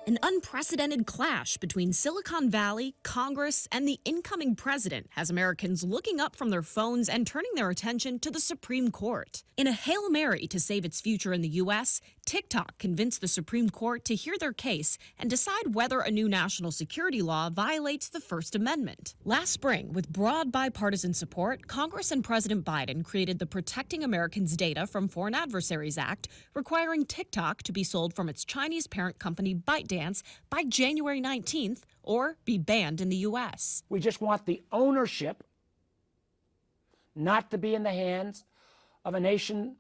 An unprecedented clash between Silicon Valley, Congress, and the incoming president has Americans looking up from their phones and turning their attention to the Supreme Court. In a Hail Mary to save its future in the U.S., TikTok convinced the Supreme Court to hear their case and decide whether a new national security law violates the First Amendment. Last spring, with broad bipartisan support, Congress and President Biden created the Protecting Americans' Data from Foreign Adversaries Act, requiring TikTok to be sold from its Chinese parent company ByteDance by January 19th or be banned in the U.S. We just want the ownership not to be in the hands of a nation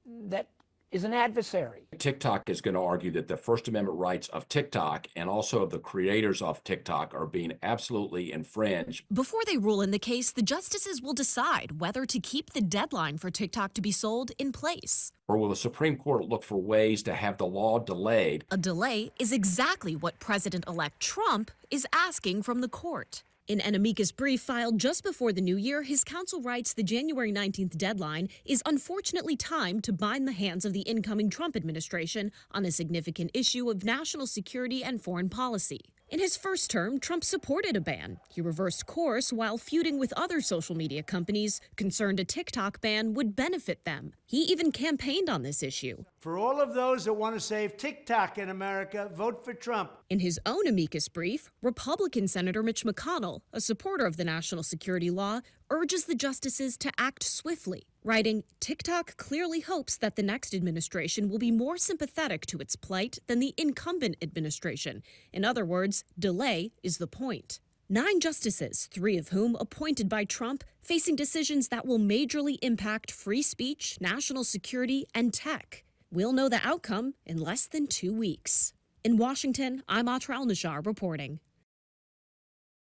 that is an adversary. TikTok is going to argue that the First Amendment rights of TikTok and also of the creators of TikTok are being absolutely infringed. Before they rule in the case, the justices will decide whether to keep the deadline for TikTok to be sold in place. Or will the Supreme Court look for ways to have the law delayed? A delay is exactly what President-elect Trump is asking from the court. In an amicus brief filed just before the new year, his counsel writes the January 19th deadline is unfortunately timed to bind the hands of the incoming Trump administration on a significant issue of national security and foreign policy. In his first term, Trump supported a ban. He reversed course while feuding with other social media companies, concerned a TikTok ban would benefit them. He even campaigned on this issue. For all of those that want to save TikTok in America, vote for Trump. In his own amicus brief, Republican Senator Mitch McConnell, a supporter of the national security law, urges the justices to act swiftly, writing, TikTok clearly hopes that the next administration will be more sympathetic to its plight than the incumbent administration. In other words, delay is the point. 9 justices, 3 of whom appointed by Trump, facing decisions that will majorly impact free speech, national security, and tech. We'll know the outcome in less than 2 weeks. In Washington, I'm Atra Al-Nashar reporting.